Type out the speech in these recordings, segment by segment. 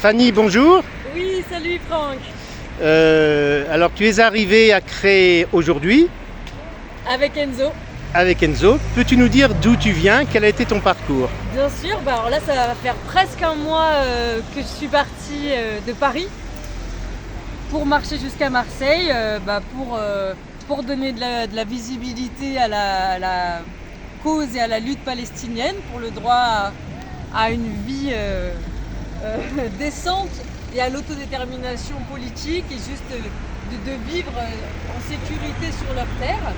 Fanny, bonjour. Oui, salut Franck. Alors tu es arrivé à Cré aujourd'hui Avec Enzo. avec Enzo. Peux-tu nous dire d'où tu viens, quel a été ton parcours? Bien sûr, alors là ça va faire presque un mois que je suis partie de Paris pour marcher jusqu'à Marseille, pour donner de la visibilité à la cause et à la lutte palestinienne, pour le droit à une vie décente et à l'autodétermination politique et juste de vivre en sécurité sur leur terre.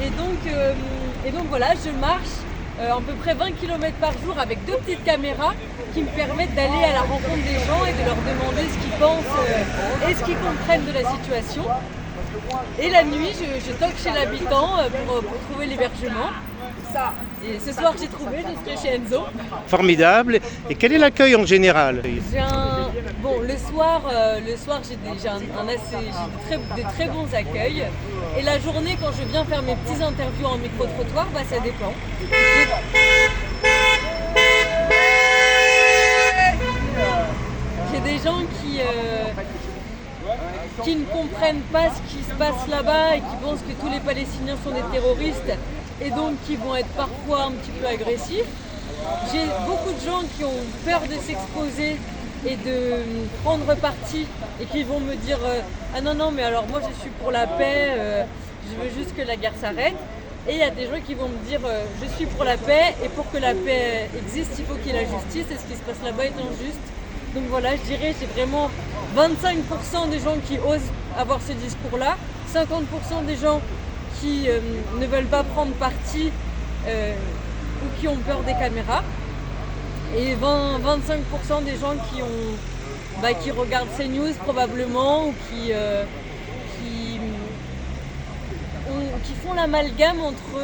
Et donc voilà, je marche à peu près 20 km par jour avec 2 petites caméras qui me permettent d'aller à la rencontre des gens et de leur demander ce qu'ils pensent et ce qu'ils comprennent de la situation. Et la nuit, je toque chez l'habitant pour trouver l'hébergement. Et ce soir, j'ai trouvé, je serai chez Enzo. Formidable. Et quel est l'accueil en général? Bon, le soir, j'ai des très bons accueils. Et la journée, quand je viens faire mes petits interviews en micro-trottoir, ça dépend. J'ai des gens qui ne comprennent pas ce qui se passe là-bas et qui pensent que tous les Palestiniens sont des terroristes et donc qui vont être parfois un petit peu agressifs. J'ai beaucoup de gens qui ont peur de s'exposer et de prendre parti et qui vont me dire ah non mais alors moi je suis pour la paix, je veux juste que la guerre s'arrête. Et il y a des gens qui vont me dire je suis pour la paix et pour que la paix existe il faut qu'il y ait la justice et ce qui se passe là-bas est injuste. Donc voilà, je dirais j'ai vraiment 25% des gens qui osent avoir ce discours-là, 50% des gens qui ne veulent pas prendre parti ou qui ont peur des caméras et 25% des gens qui regardent CNews probablement ou qui font l'amalgame entre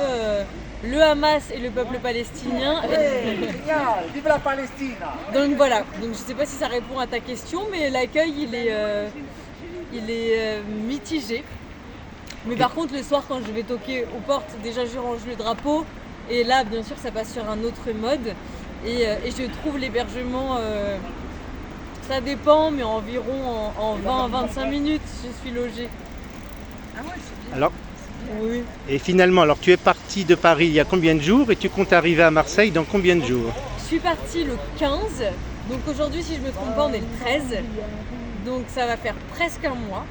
le Hamas et le peuple palestinien. Génial, vive la Palestine! Donc voilà, donc je ne sais pas si ça répond à ta question, mais l'accueil il est mitigé. Mais par contre le soir quand je vais toquer aux portes, déjà je range le drapeau et là bien sûr ça passe sur un autre mode et je trouve l'hébergement, ça dépend mais environ en 20-25 minutes je suis logée. Ah ouais, c'est bien. Alors, Oui. et finalement, alors tu es parti de Paris il y a combien de jours et tu comptes arriver à Marseille dans combien de jours? Je suis partie le 15, donc aujourd'hui si je ne me trompe pas on est le 13, donc ça va faire presque un mois.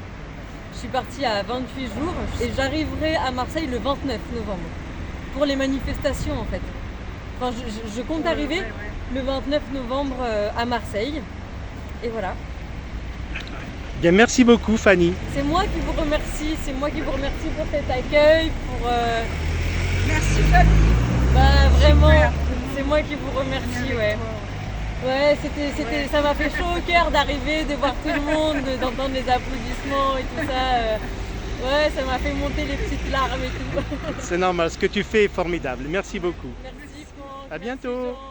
Je suis partie à 28 jours et j'arriverai à Marseille le 29 novembre pour les manifestations en fait. Enfin, je compte arriver le 29 novembre à Marseille et voilà. Bien, merci beaucoup Fanny. C'est moi qui vous remercie, pour cet accueil, Merci Fanny. Vraiment, Super. c'est moi qui vous remercie, ouais. Ouais, ça m'a fait chaud au cœur d'arriver, de voir tout le monde, d'entendre les applaudissements et tout ça. Ouais, ça m'a fait monter les petites larmes et tout. C'est normal, ce que tu fais est formidable. Merci beaucoup. Merci Franck. À Merci, bientôt. Jean.